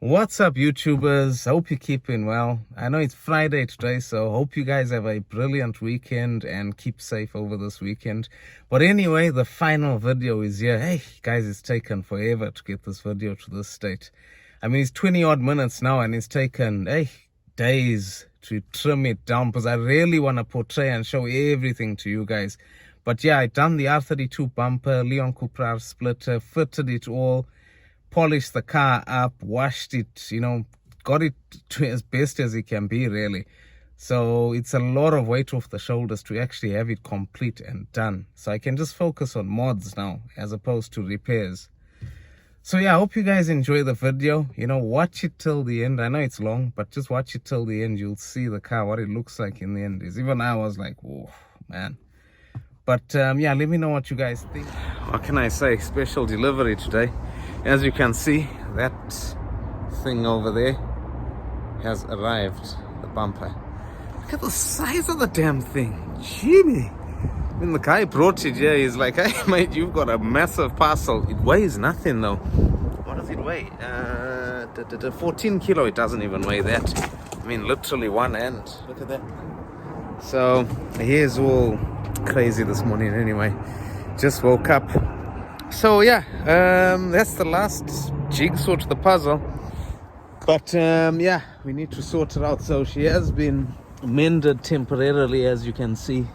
What's up, YouTubers? Hope you're keeping well. I know it's Friday today, so hope you guys have a brilliant weekend and keep safe over this weekend. But anyway, the final video is here. Hey, guys, it's taken forever to get this video to this state. I mean, it's 20 odd minutes now, and it's taken, days to trim it down because I really want to portray and show everything to you guys. But yeah, I done the R32 bumper, Leon Cupra splitter, fitted it all, polished the car up, washed it, got it to as best as it can be, really. So it's a lot of weight off the shoulders to actually have it complete and done. So I can just focus on mods now as opposed to repairs. So yeah, I hope you guys enjoy the video. Watch it till the end. I know it's long, but just watch it till the end. You'll see the car, what it looks like in the end. Even I was like, whoa, man. But yeah, let me know what you guys think. What can I say? Special delivery today. As you can see, that thing over there has arrived, the bumper. Look at the size of the damn thing. Jimmy. When the guy brought it here, he's like, hey mate, you've got a massive parcel. It weighs nothing though. What does it weigh? 14 kilo. It doesn't even weigh that. I mean, literally one hand. Look at that. So here's all crazy this morning anyway. Just woke up. So yeah, that's the last jigsaw to the puzzle. But yeah, we need to sort it out. So she has been mended temporarily, as you can see.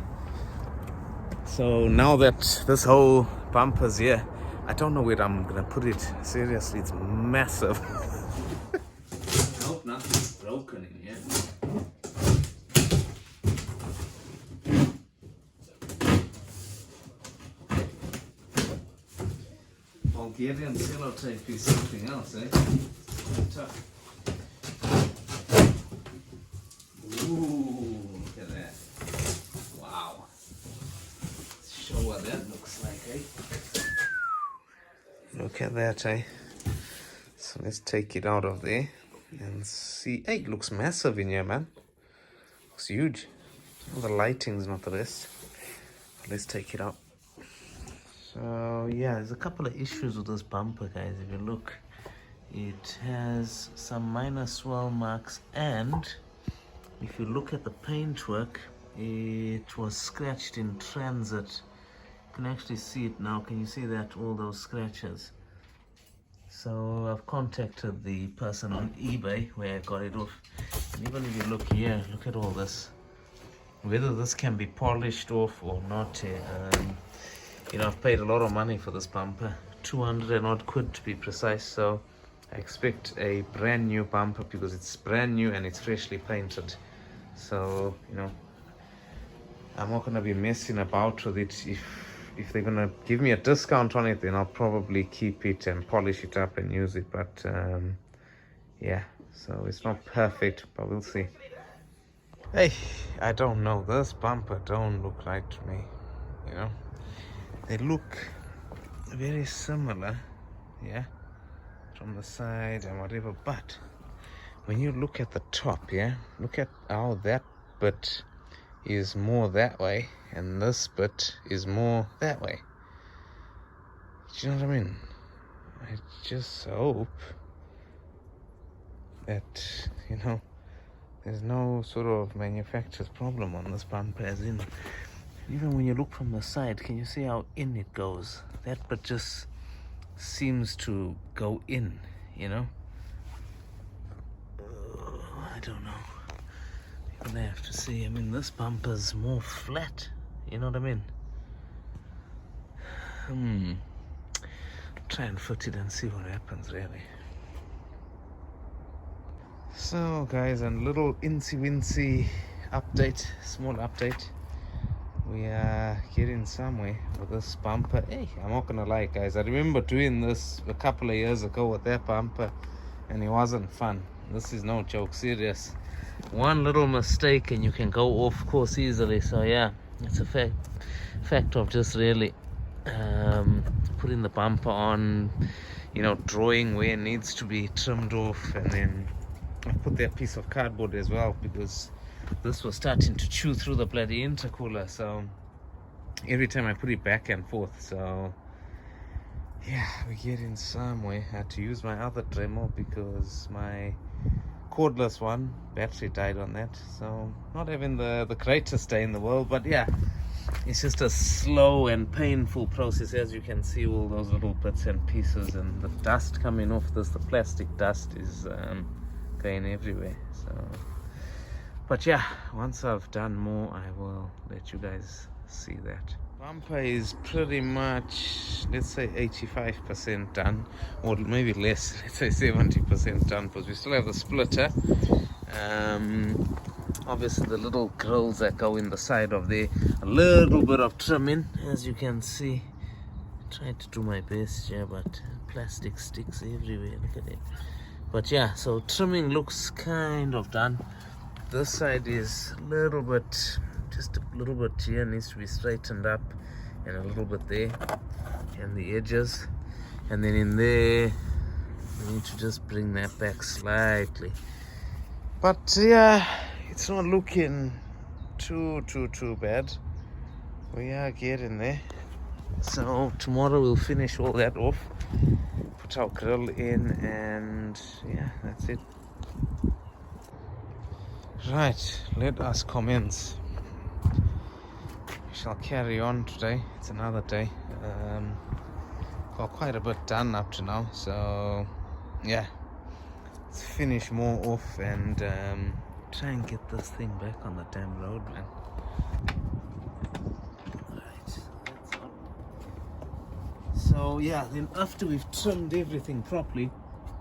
So now that this whole bumper's here, I don't know where I'm gonna put it. Seriously, it's massive. I hope nothing's broken in here. Bulgarian sellotape is something else, eh? Tough. Ooh, look at that. Wow. Let's show what that looks like, eh? Look at that, eh? So let's take it out of there and see. Hey, it looks massive in here, man. Looks huge. All the lighting's not the best. Let's take it out. So yeah, there's a couple of issues with this bumper, guys. If you look, it has some minor swirl marks, and if you look at the paintwork, it was scratched in transit. You can actually see it now. Can you see that? All those scratches. So I've contacted the person on eBay where I got it off, and even if you look here, look at all this. Whether this can be polished off or not, I've paid a lot of money for this bumper, 200 and odd quid to be precise. So I expect a brand new bumper because it's brand new and it's freshly painted. So I'm not gonna be messing about with it. If they're gonna give me a discount on it, then I'll probably keep it and polish it up and use it. But yeah, so it's not perfect, but we'll see. Hey, I don't know, this bumper don't look right to me. They look very similar, yeah, from the side and whatever, but when you look at the top, yeah, look at how that bit is more that way and this bit is more that way. Do you know what I mean? I just hope that, there's no sort of manufacturer's problem on this bumper, as in, even when you look from the side, can you see how in it goes? That bit just seems to go in, I don't know. You're gonna have to see. I mean, this bumper's more flat, you know what I mean? Try and fit it and see what happens, really. So, guys, a little incy-wincy update, small update. We are getting somewhere with this bumper. Hey, I'm not gonna lie, guys, I remember doing this a couple of years ago with that bumper and it wasn't fun. This is no joke, serious. One little mistake and you can go off course easily. So yeah, it's a fact of just really putting the bumper on, drawing where it needs to be trimmed off, and then I put that piece of cardboard as well because this was starting to chew through the bloody intercooler. So every time I put it back and forth. So yeah, we're getting somewhere. I had to use my other Dremel because my cordless one, battery died on that. So not having the greatest day in the world, but yeah, it's just a slow and painful process. As you can see, all those little bits and pieces and the dust coming off this, the plastic dust is going everywhere. So, but yeah, once I've done more, I will let you guys see that. Bumper is pretty much, let's say 85% done, or maybe less, let's say 70% done, because we still have the splitter. Obviously the little grills that go in the side of there, a little bit of trimming, as you can see. Tried to do my best here, but plastic sticks everywhere, look at it. But yeah, so trimming looks kind of done. This side is a little bit, just a little bit here, needs to be straightened up, and a little bit there, and the edges. And then in there, we need to just bring that back slightly. But yeah, it's not looking too bad. We are getting there. So tomorrow we'll finish all that off, put our grill in, and yeah, that's it. Right, let us commence. We shall carry on today. It's another day. Got quite a bit done up to now, so yeah, let's finish more off and try and get this thing back on the damn road, man. Right, that's on. So yeah, then after we've trimmed everything properly,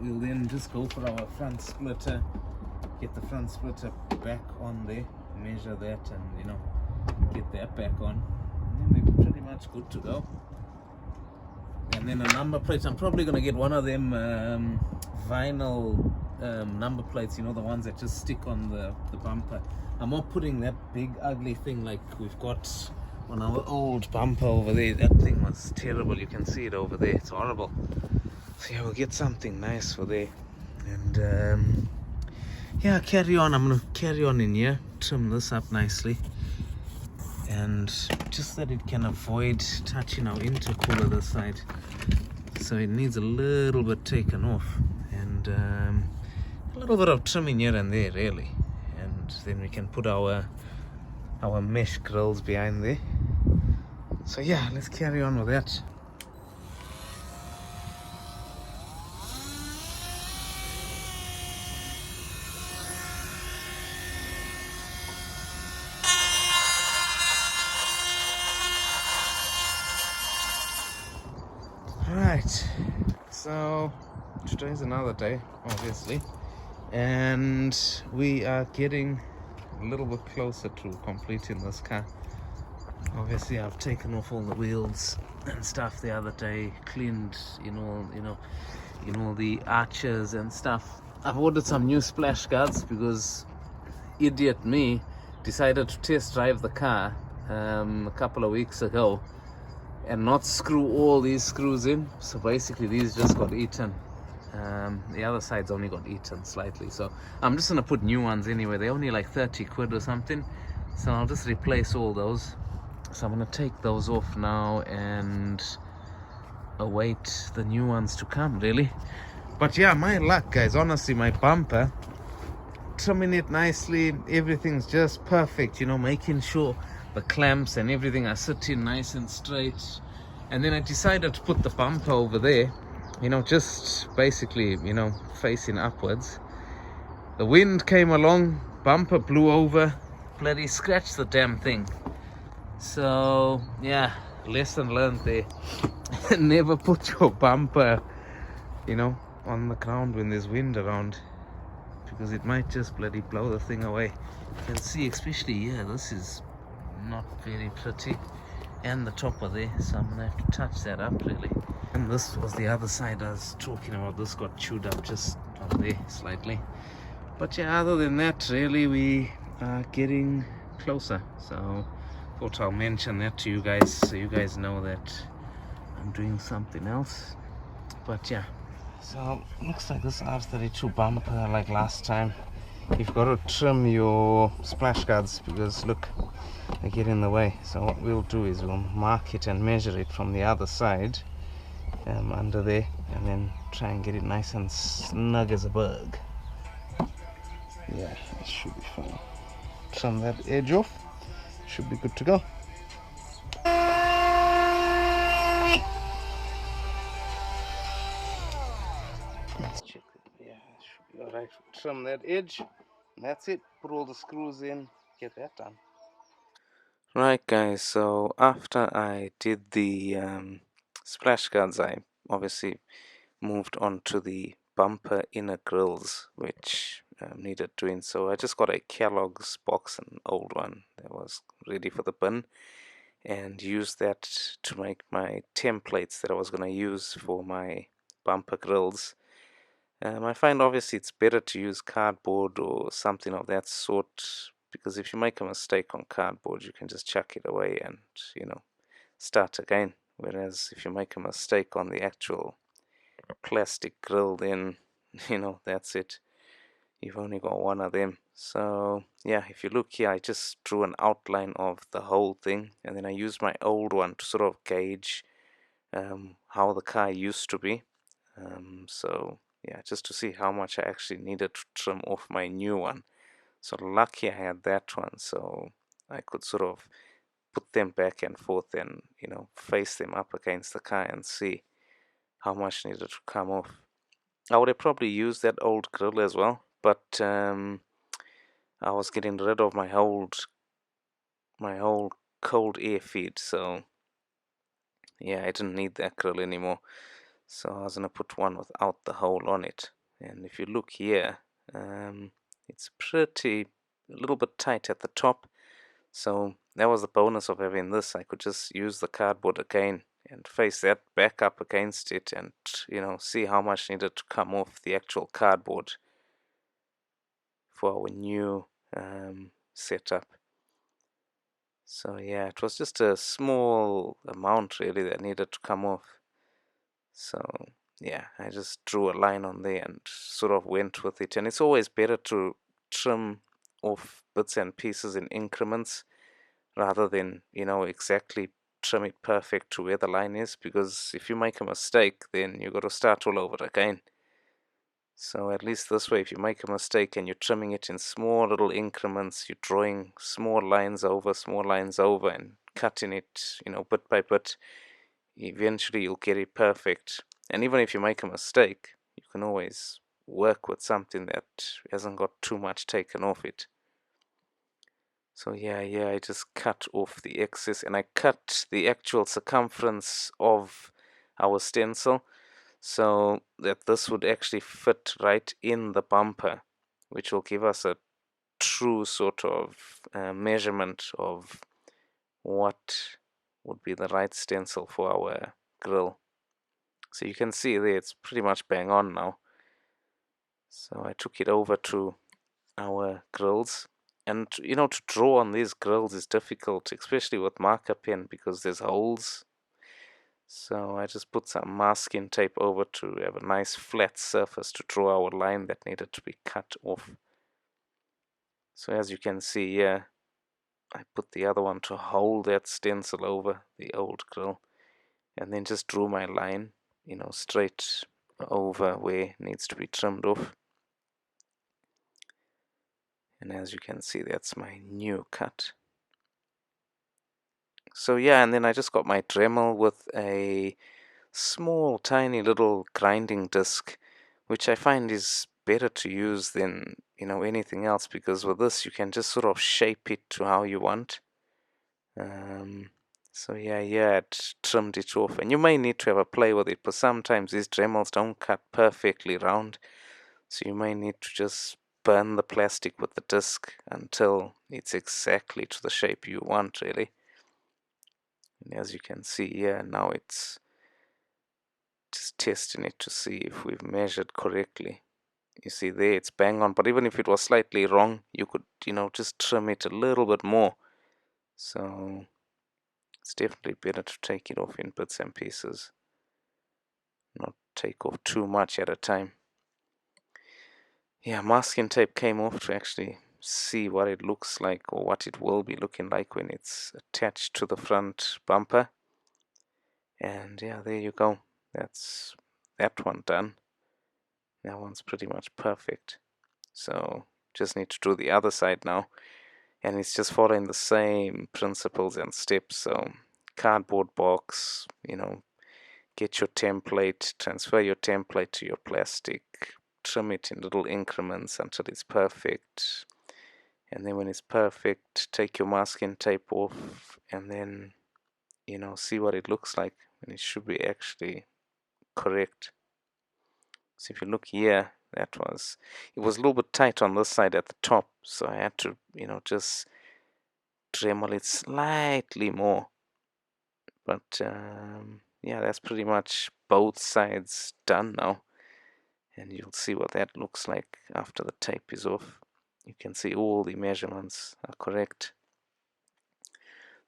we'll then just go for our front splitter, get the front splitter back on there, measure that, and you know, get that back on, and then we're pretty much good to go. And then a number plate, I'm probably gonna get one of them vinyl number plates, you know, the ones that just stick on the bumper. I'm not putting that big ugly thing like we've got on our old bumper over there. That thing was terrible, you can see it over there, it's horrible. So yeah, we'll get something nice for there. And yeah, carry on. I'm gonna carry on in here, trim this up nicely, and just that it can avoid touching our intercooler this side, so it needs a little bit taken off, and a little bit of trimming here and there really, and then we can put our mesh grills behind there. So yeah, let's carry on with that. Right, so today's another day, obviously, and we are getting a little bit closer to completing this car. Obviously, I've taken off all the wheels and stuff the other day, cleaned, you know, the arches and stuff. I've ordered some new splash guards because idiot me decided to test drive the car a couple of weeks ago and not screw all these screws in, so basically these just got eaten. The other side's only got eaten slightly, so I'm just gonna put new ones anyway. They're only like 30 quid or something, so I'll just replace all those. So I'm gonna take those off now and await the new ones to come, really. But yeah, my luck, guys, honestly, my bumper, trimming it nicely, everything's just perfect, you know, making sure the clamps and everything are sitting nice and straight. And then I decided to put the bumper over there, you know, just basically, you know, facing upwards. The wind came along, bumper blew over, bloody scratched the damn thing. So yeah, lesson learned there. Never put your bumper, you know, on the ground when there's wind around, because it might just bloody blow the thing away. You can see, especially here, this is not very pretty, and the top of there, so I'm gonna have to touch that up really. And this was the other side I was talking about. This got chewed up just on there slightly, but yeah, other than that, really, we are getting closer. So thought I'll mention that to you guys, so you guys know that I'm doing something else. But yeah, so looks like this R32 bumper, like last time, you've got to trim your splash guards because look, they get in the way. So what we'll do is we'll mark it and measure it from the other side, under there, and then try and get it nice and snug as a bug. Yeah, it should be fine. Trim that edge off, should be good to go. Let's check it. Yeah, it should be alright. Trim that edge, and that's it. Put all the screws in, get that done. Right, guys, so after I did the splash guards, I obviously moved on to the bumper inner grills, which needed doing. So I just got a Kellogg's box, an old one that was ready for the bin, and used that to make my templates that I was going to use for my bumper grills. I find obviously it's better to use cardboard or something of that sort, because if you make a mistake on cardboard, you can just chuck it away and, start again. Whereas if you make a mistake on the actual plastic grill, then, that's it. You've only got one of them. So, yeah, if you look here, I just drew an outline of the whole thing, and then I used my old one to sort of gauge how the car used to be. So yeah, just to see how much I actually needed to trim off my new one. So lucky I had that one, so I could sort of put them back and forth and face them up against the car and see how much needed to come off. I would have probably used that old grill as well, but I was getting rid of my whole cold air feed, so yeah, I didn't need that grill anymore. So I was gonna put one without the hole on it. And if you look here, it's a little bit tight at the top. So that was the bonus of having this. I could just use the cardboard again and face that back up against it and, see how much needed to come off the actual cardboard for our new setup. So yeah, it was just a small amount really that needed to come off. So yeah, I just drew a line on there and sort of went with it. And it's always better to trim off bits and pieces in increments rather than, exactly trim it perfect to where the line is, because if you make a mistake, then you got to start all over again. So at least this way, if you make a mistake and you're trimming it in small little increments, you're drawing small lines over, and cutting it, bit by bit, eventually you'll get it perfect. And even if you make a mistake, you can always work with something that hasn't got too much taken off it. So yeah, I just cut off the excess, and I cut the actual circumference of our stencil so that this would actually fit right in the bumper, which will give us a true sort of measurement of what would be the right stencil for our grill. So you can see there it's pretty much bang on now. So I took it over to our grills, and to draw on these grills is difficult, especially with marker pen, because there's holes. So I just put some masking tape over to have a nice flat surface to draw our line that needed to be cut off. So as you can see here, I put the other one to hold that stencil over the old grill, and then just drew my line, straight over where it needs to be trimmed off. And as you can see, that's my new cut. So yeah, and then I just got my Dremel with a small tiny little grinding disc, which I find is better to use than anything else, because with this you can just sort of shape it to how you want. So yeah, it trimmed it off, and you may need to have a play with it, but sometimes these Dremels don't cut perfectly round, so you may need to just burn the plastic with the disc until it's exactly to the shape you want, really. And as you can see here, now it's just testing it to see if we've measured correctly. You see there, it's bang on, but even if it was slightly wrong, you could, just trim it a little bit more. So it's definitely better to take it off in bits and pieces, not take off too much at a time. Yeah, masking tape came off to actually see what it looks like, or what it will be looking like when it's attached to the front bumper. And yeah, there you go. that's that one done. That one's pretty much perfect. So just need to do the other side now. And it's just following the same principles and steps. So cardboard box, get your template, transfer your template to your plastic, trim it in little increments until it's perfect. And then when it's perfect, take your masking tape off and then, see what it looks like. And it should be actually correct. So if you look here, it was a little bit tight on this side at the top. So I had to, just Dremel it slightly more, but yeah, that's pretty much both sides done now, and you'll see what that looks like after the tape is off. You can see all the measurements are correct.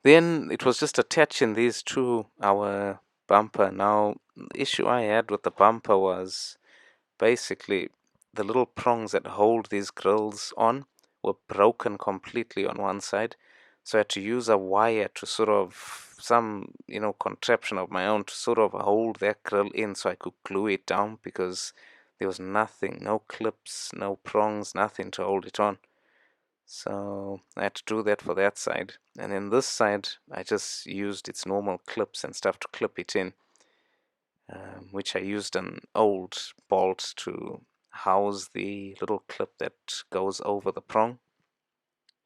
Then it was just attaching these to our bumper. Now, the issue I had with the bumper was basically the little prongs that hold these grills on were broken completely on one side. So I had to use a wire to sort of, some, contraption of my own to sort of hold that grill in so I could glue it down, because there was nothing, no clips, no prongs, nothing to hold it on. So I had to do that for that side. And then this side, I just used its normal clips and stuff to clip it in, which I used an old bolt to house the little clip that goes over the prong.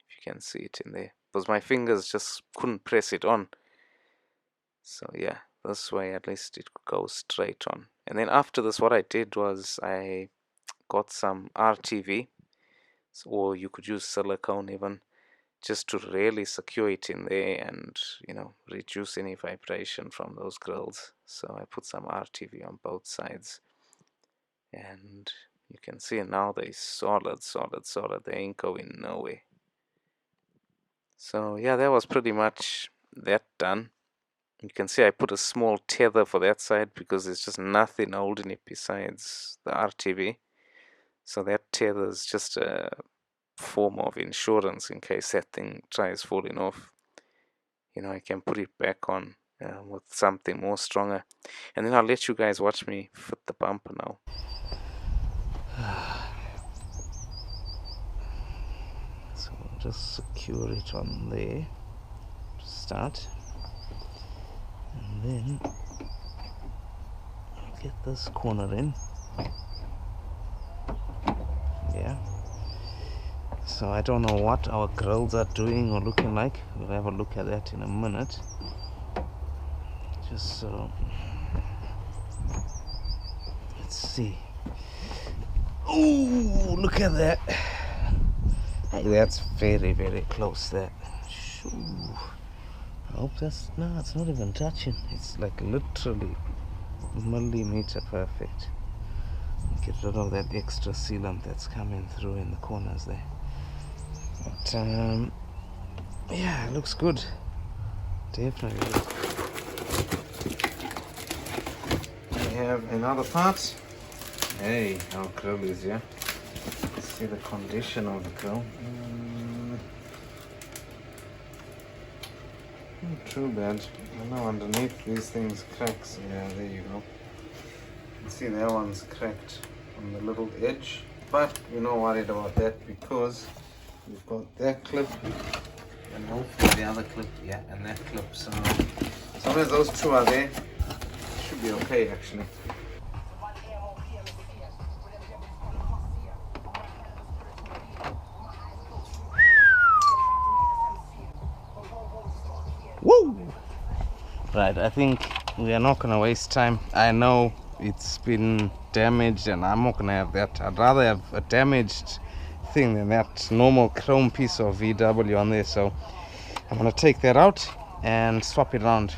If you can see it in there, because my fingers just couldn't press it on. So yeah, this way at least it could go straight on. And then after this, what I did was I got some RTV, or you could use silicone even, just to really secure it in there and, reduce any vibration from those grills. So I put some RTV on both sides, and you can see now they're solid. They ain't going nowhere. So yeah, that was pretty much that done. You can see I put a small tether for that side because there's just nothing holding it besides the RTV. So that tether is just a form of insurance in case that thing tries falling off. I can put it back on with something more stronger. And then I'll let you guys watch me fit the bumper now. So I'll just secure it on there to start. And then get this corner in. Yeah. So I don't know what our grills are doing or looking like. We'll have a look at that in a minute. Just so, let's see. Oh, look at that. Hey, that's very, very close there. I hope it's not even touching. It's like literally millimeter perfect. Get rid of that extra sealant that's coming through in the corners there. But yeah, it looks good. Definitely. We have another part. Hey, our grill is here. See the condition of the grill. Not too bad. I know underneath these things cracks. Yeah, there you go. You can see that one's cracked on the little edge. But we're not worried about that because we've got that clip and hopefully the other clip, yeah, and that clip. So as long as those two are there, it should be okay actually. Woo! Right, I think we are not gonna waste time. I know it's been damaged and I'm not gonna have that. I'd rather have a damaged thing than that normal chrome piece of VW on there. So I'm gonna take that out and swap it around.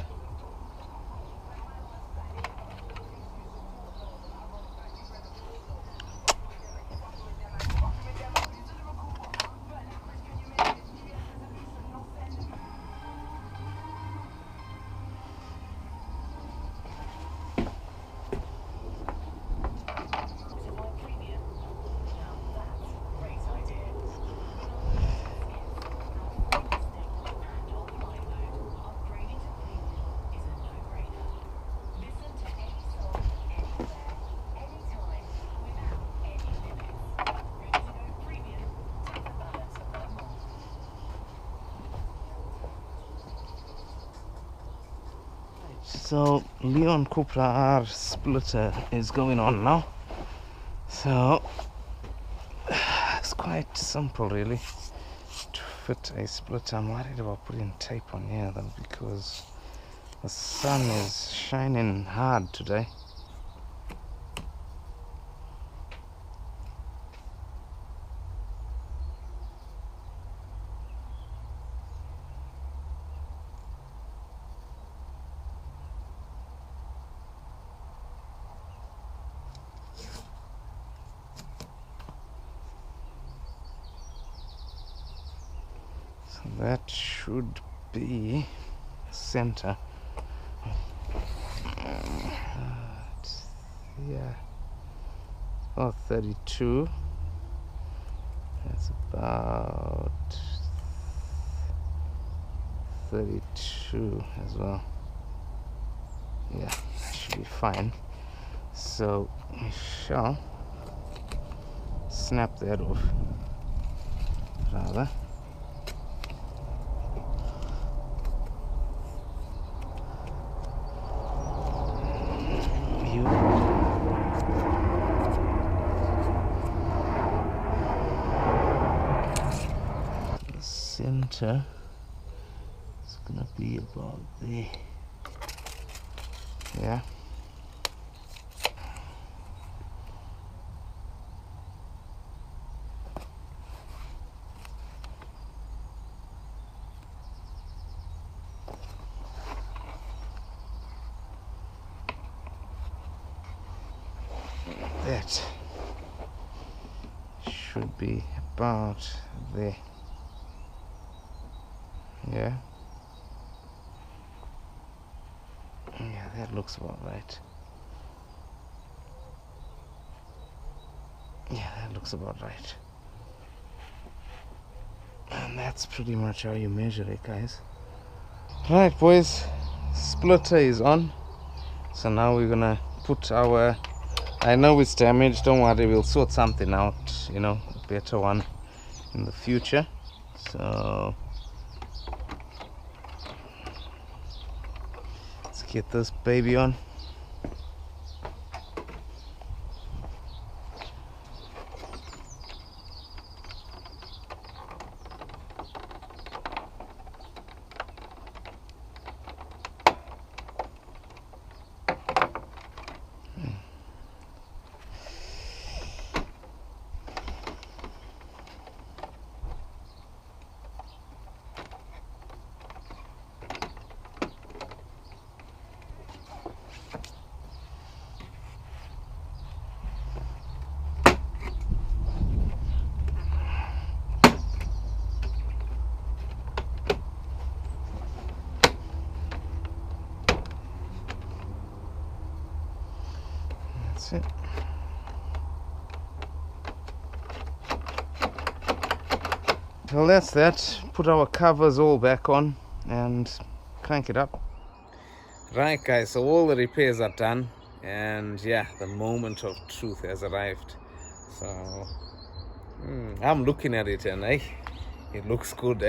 So Leon Cupra R splitter is going on now. So it's quite simple really to fit a splitter. I'm worried about putting tape on here though, because the sun is shining hard today. That should be center. Yeah. Oh, 32. That's about 32 as well. Yeah, that should be fine. So we shall snap that off. Rather. Center is gonna be about there. Yeah. That should be about there. Yeah. Yeah, that looks about right. Yeah, that looks about right. And that's pretty much how you measure it, guys. Right, boys, splitter is on. So now we're gonna put our, I know it's damaged, don't worry, we'll sort something out, you know, a better one in the future. So let's get this baby on. That's it. Well, that's that. Put our covers all back on and crank it up. Right, guys, so all the repairs are done, and yeah, the moment of truth has arrived. So I'm looking at it and it looks good,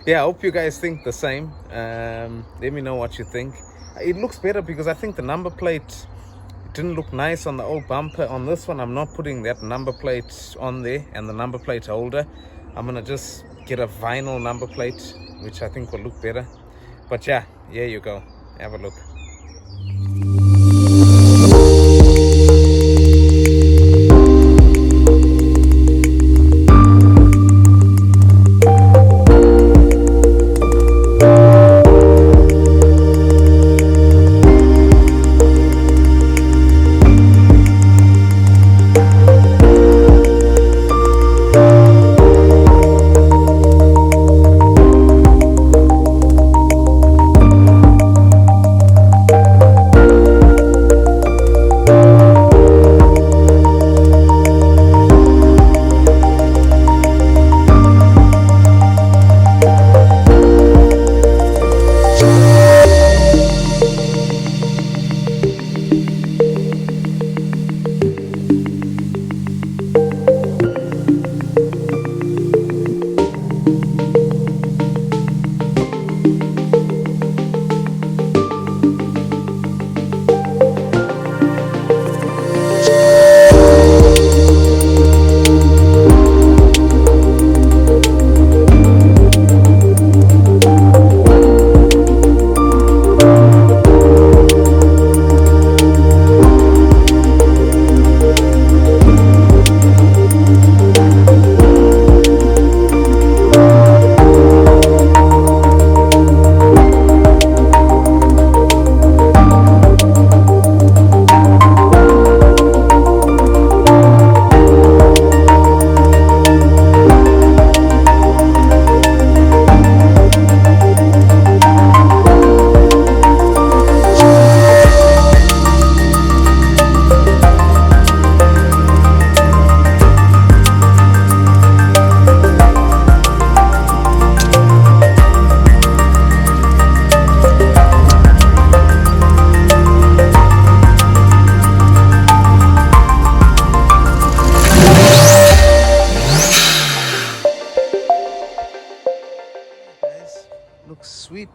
Yeah, I hope you guys think the same. Let me know what you think. It looks better because I think the number plate didn't look nice on the old bumper. On this one, I'm not putting that number plate on there and the number plate holder. I'm gonna just get a vinyl number plate, which I think will look better. But yeah, here you go. Have a look.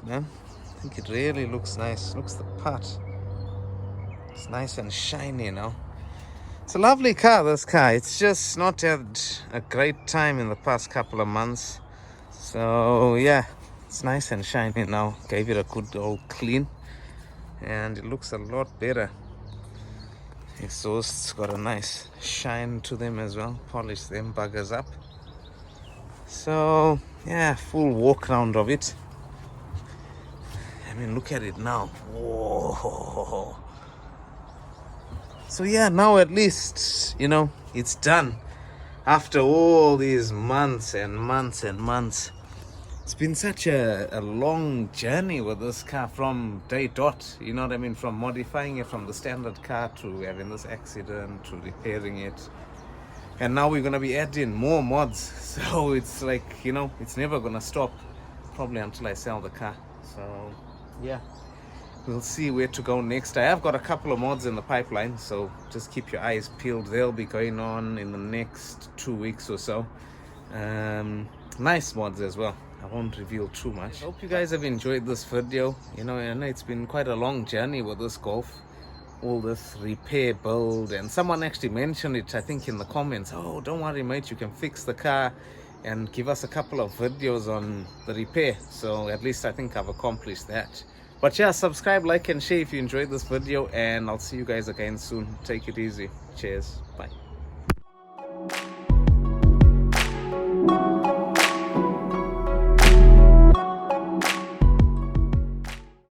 man. I think it really looks nice. Looks the part. It's nice and shiny now. It's a lovely car, this car. It's just not had a great time in the past couple of months. So yeah, it's nice and shiny now. Gave it a good old clean. And it looks a lot better. Exhaust's got a nice shine to them as well. Polish them buggers up. So yeah, full walk round of it. I mean, look at it now. Whoa. So yeah, now at least, you know, it's done. After all these months and months and months. It's been such a long journey with this car from day dot. You know what I mean? From modifying it from the standard car to having this accident to repairing it. And now we're going to be adding more mods. So it's like, you know, it's never going to stop. Probably until I sell the car. So yeah. We'll see where to go next. I have got a couple of mods in the pipeline, so just keep your eyes peeled. They'll be going on in the next 2 weeks or so. Nice mods as well. I won't reveal too much. I hope you guys have enjoyed this video. You know, I know it's been quite a long journey with this Golf. All this repair, build, and someone actually mentioned it, I think, in the comments. Oh, don't worry, mate, you can fix the car and give us a couple of videos on the repair. So at least I think I've accomplished that. But yeah, subscribe, like, and share if you enjoyed this video, and I'll see you guys again soon. Take it easy. Cheers.